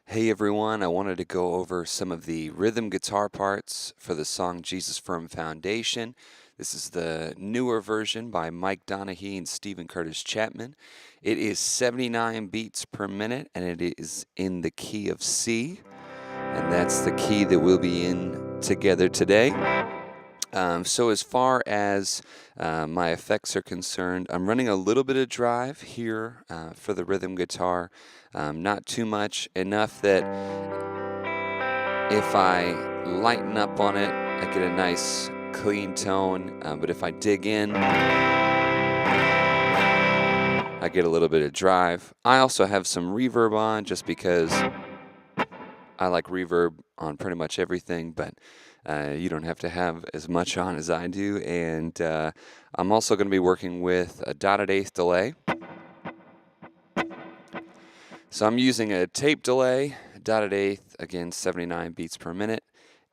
Hey everyone, I wanted to go over some of the rhythm guitar parts for the song Jesus Firm Foundation. This is the newer version by Mike Donehey and Stephen Curtis Chapman. It is 79 beats per minute and it is in the key of C, and that's the key that we'll be in together today. So as far as my effects are concerned, I'm running a little bit of drive here for the rhythm guitar. Not too much, enough that if I lighten up on it, I get a nice clean tone. But if I dig in, I get a little bit of drive. I also have some reverb on just because I like reverb on pretty much everything, but you don't have to have as much on as I do. And I'm also going to be working with a dotted eighth delay. So I'm using a tape delay, dotted eighth, again 79 beats per minute,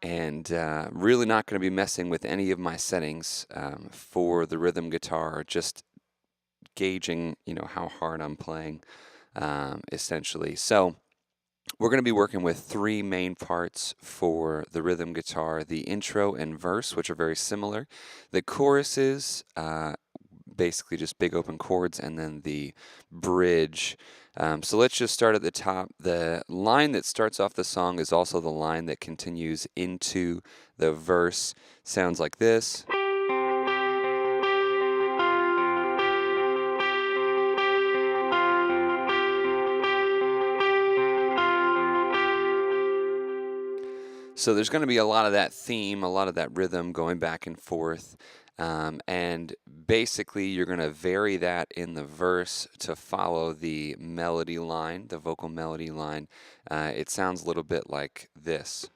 and really not going to be messing with any of my settings for the rhythm guitar, just gauging, how hard I'm playing, essentially. So we're going to be working with three main parts for the rhythm guitar: the intro and verse, which are very similar. The choruses, basically just big open chords, and then the bridge. So let's just start at the top. The line that starts off the song is also the line that continues into the verse. Sounds like this. So there's going to be a lot of that theme, a lot of that rhythm going back and forth. And basically, you're going to vary that in the verse to follow the melody line, the vocal melody line. It sounds a little bit like this.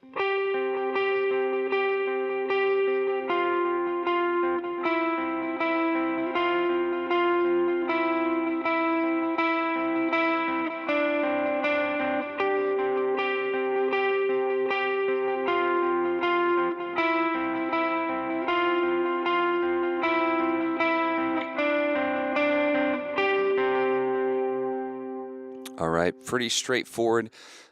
All right, pretty straightforward.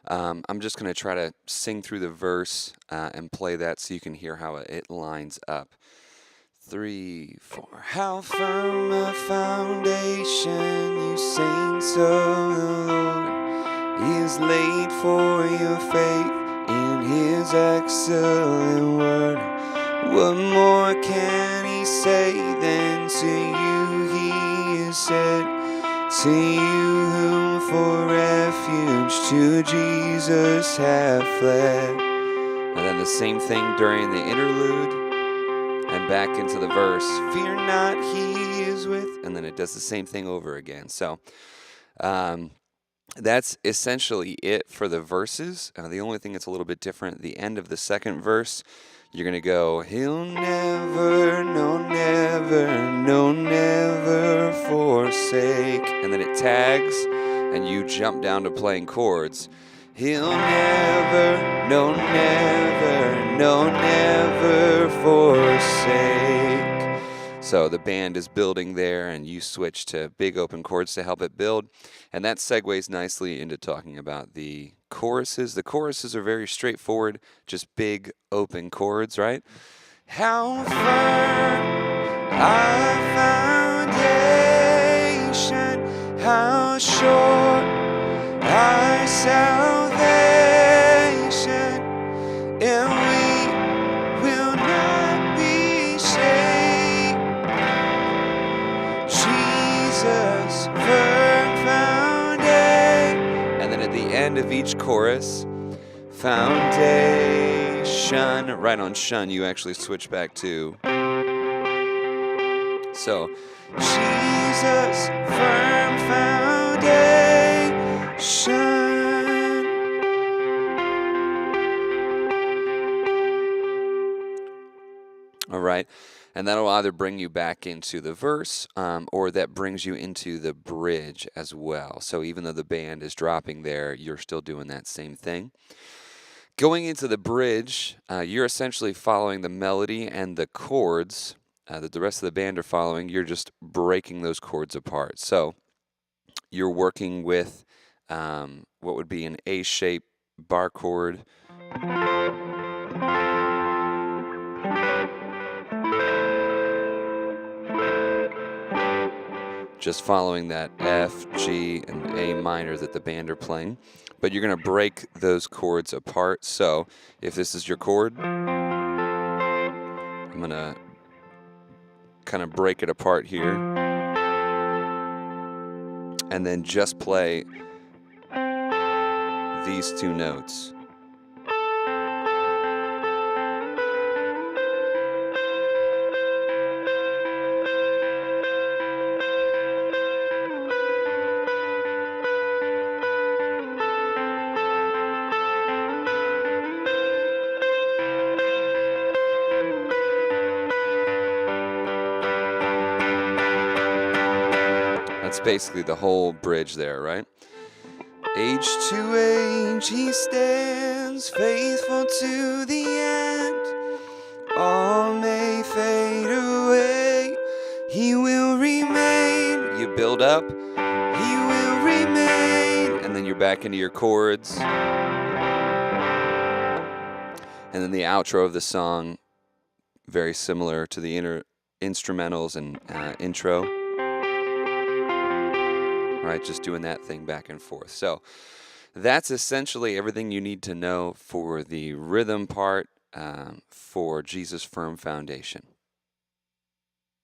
I'm just going to try to sing through the verse and play that so you can hear how it lines up. 3, 4. How firm a foundation, you saints of the Lord, is laid for your faith in His excellent word. What more can He say than to you He is said? To you whom for refuge to Jesus have fled. And then the same thing during the interlude. And back into the verse, fear not, He is with, and then it does the same thing over again. So that's essentially it for the verses. The only thing that's a little bit different, the end of the second verse, you're going to go, He'll never, no, never, no, never forsake. And then it tags, and you jump down to playing chords. He'll never, no, never, no, never forsake. So the band is building there, and you switch to big open chords to help it build. And that segues nicely into talking about the choruses. The choruses are very straightforward, just big open chords, right? How firm our foundation, how sure our salvation, and we will not be shaken. Jesus, firm foundation. And then at the end of each chorus, foundation. Right on shun, you actually switch back to. So, Jesus, firm foundation. All right, and that'll either bring you back into the verse or that brings you into the bridge as well. So even though the band is dropping there, you're still doing that same thing. Going into the bridge, you're essentially following the melody and the chords that the rest of the band are following. You're just breaking those chords apart. So you're working with what would be an A shape bar chord. Just following that F, G, and A minor that the band are playing. But you're going to break those chords apart. So if this is your chord, I'm going to kind of break it apart here. And then just play these two notes. That's basically the whole bridge there, right? Age to age he stands, faithful to the end. All may fade away, he will remain. You build up, he will remain. And then you're back into your chords. And then the outro of the song, very similar to the instrumentals and intro. Right, just doing that thing back and forth. So that's essentially everything you need to know for the rhythm part for Jesus' Firm Foundation.